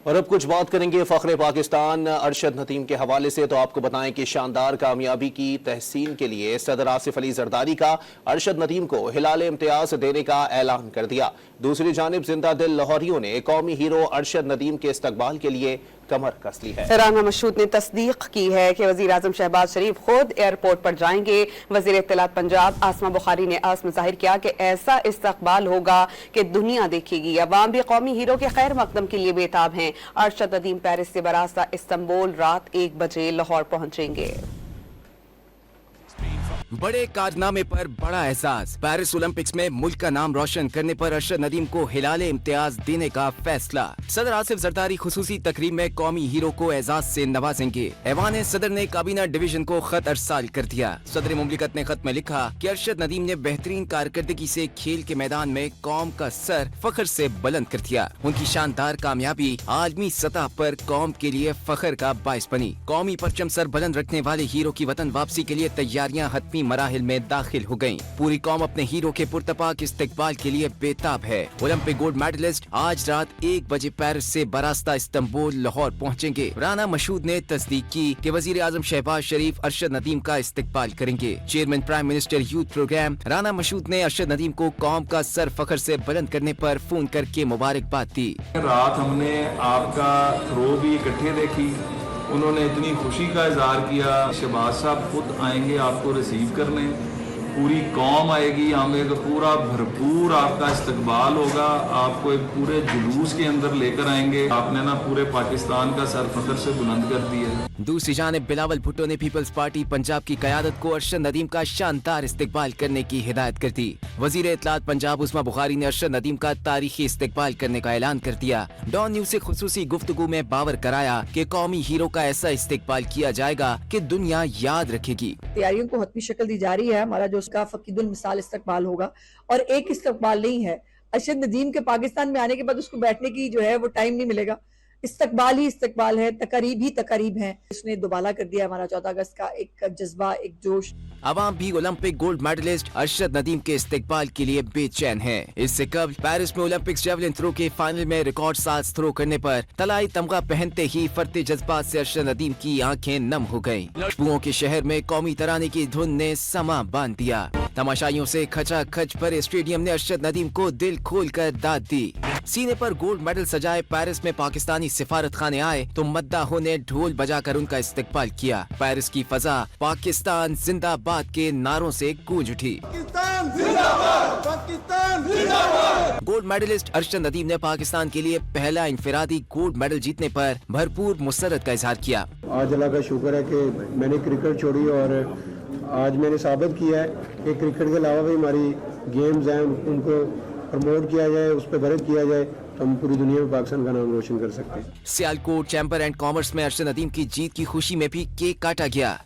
और अब कुछ बात करेंगे फख्रे पाकिस्तान अरशद नदीम के हवाले से। तो आपको बताएं कि शानदार कामयाबी की तहसीन के लिए सदर आसिफ अली जरदारी का अरशद नदीम को हिलाल इम्तियाज देने का ऐलान कर दिया। दूसरी जानिब जिंदा दिल लाहौरियों ने कौमी हीरो अरशद नदीम के इस्तकबाल के लिए कमर कस ली है। राना मशहूद ने तस्दीक की है कि वज़ीर आज़म शहबाज शरीफ खुद एयरपोर्ट पर जाएंगे। वज़ीर इत्तलात पंजाब आसमा बुखारी ने आसम जाहिर किया कि ऐसा इस्तकबाल होगा कि दुनिया देखेगी। अवाम भी कौमी हीरो के खैर मकदम के लिए बेताब हैं। अरशद नदीम पेरिस से बरास्ता इस्तांबुल रात 1 बजे लाहौर पहुंचेंगे। बड़े कारनामे पर बड़ा एहसास। पेरिस ओलंपिक्स में मुल्क का नाम रोशन करने पर अरशद नदीम को हिलाले इम्तियाज देने का फैसला। सदर आसिफ जरदारी खुसूसी तकरीब में कौमी हीरो को एजाज से नवाजेंगे। ऐवान सदर ने काबीना डिवीजन को खत अरसाल कर दिया। सदर मुमलिकत ने खत में लिखा कि अरशद नदीम ने बेहतरीन कारकर्दगी से खेल के मैदान में कौम का सर फख्र से बुलंद कर दिया। उनकी शानदार कामयाबी आलमी सतह पर कौम के लिए फख्र का बाइस बनी। कौमी परचम सर बुलंद रखने वाले हीरो की वतन वापसी के लिए तैयारियां हतमी मराहिल में दाखिल हो गयी। पूरी कौम अपने हीरो के पुरतपाक इस्तकबाल के लिए बेताब है। ओलंपिक गोल्ड मेडलिस्ट आज रात 1 बजे पेरिस से बरास्ता इस्तांबुल लाहौर पहुंचेंगे। राना मशहूद ने तस्दीक की कि वजीर आजम शहबाज शरीफ अरशद नदीम का इस्तकबाल करेंगे। Chairman prime minister youth programme Rana Mashhood ने अरशद नदीम को कौम का सर फख्र से बुलंद करने पर फोन करके मुबारकबाद दी। रात हमने आपका थ्रो भी इकट्ठे देखी, उन्होंने इतनी खुशी का इजहार किया। शहबाज साहब खुद आएंगे आपको रिसीव करने, पूरी कौम आएगी, हम एक पूरा भरपूर आपका इस्तकबाल होगा। आपको एक पूरे जुलूस के अंदर लेकर आएंगे। आपने ना पूरे पाकिस्तान का सर फख्र से बुलंद कर दिया। दूसरी जानिब बिलावल भुट्टो ने पीपल्स पार्टी पंजाब की क़यादत को अरशद नदीम का शानदार इस्तकबाल करने की हिदायत कर दी। वजीर इत्तलात पंजाब आसमा बुखारी ने अरशद नदीम का तारीखी इस्तकबाल करने का ऐलान कर दिया। डॉन न्यूज से खुसूसी गुफ्तगू में बावर कराया कि कौमी हीरो का ऐसा इस्तकबाल किया जाएगा कि दुनिया याद रखेगी। तैयारियों को हतमी शक्ल दी जा रही है। हमारा जो उसका फकीदुल मिसाल इस्तकबाल होगा, और एक इस्तकबाल नहीं है। अरशद नदीम के पाकिस्तान में आने के बाद उसको बैठने की जो है वो टाइम नहीं मिलेगा। इस्तकबाल ही इस्तकबाल है, तकरीब ही तकरीब है। इसने दुबाला कर दिया हमारा 14 अगस्त का एक जज्बा, एक जोश। अवाम भी Olympic gold medallist Arshad Nadeem के इस्तकबाल के लिए बेचैन है। इससे कबल पेरिस में ओलंपिक्स जेवलिन थ्रो के फाइनल में रिकॉर्ड साज थ्रो करने पर तलाई तमगा पहनते ही फरते जज्बात से अरशद नदीम की आंखें नम हो गयीं। खुशबुओं के शहर में कौमी तराने की धुन ने समा बांध दिया। तमाशाइयों से खचा खच भरे स्टेडियम ने अरशद नदीम को दिल खोल कर दाद दी। सीने पर गोल्ड मेडल सजाए पेरिस में पाकिस्तानी सिफारत खाने आए तो मद्दाहों ने ढोल बजाकर उनका इस्तकबाल किया। पेरिस की फजा पाकिस्तान जिंदाबाद के नारों से गूंज उठी। पाकिस्तान जिंदाबाद, पाकिस्तान जिंदाबाद। गोल्ड मेडलिस्ट अरशद नदीम ने पाकिस्तान के लिए पहला इंफरादी गोल्ड मेडल जीतने पर भरपूर मुसरत का इजहार किया। आज अल्लाह का शुक्र है कि मैंने क्रिकेट छोड़ी और आज मैंने साबित किया है कि क्रिकेट के अलावा भी हमारी गेम्स हैं, उनको प्रमोट किया जाए, उस पर बरत किया जाए तो हम पूरी दुनिया में पाकिस्तान का नाम रोशन कर सकते हैं। सियालकोट चैम्बर एंड कॉमर्स में अरशद नदीम की जीत की खुशी में भी केक काटा गया।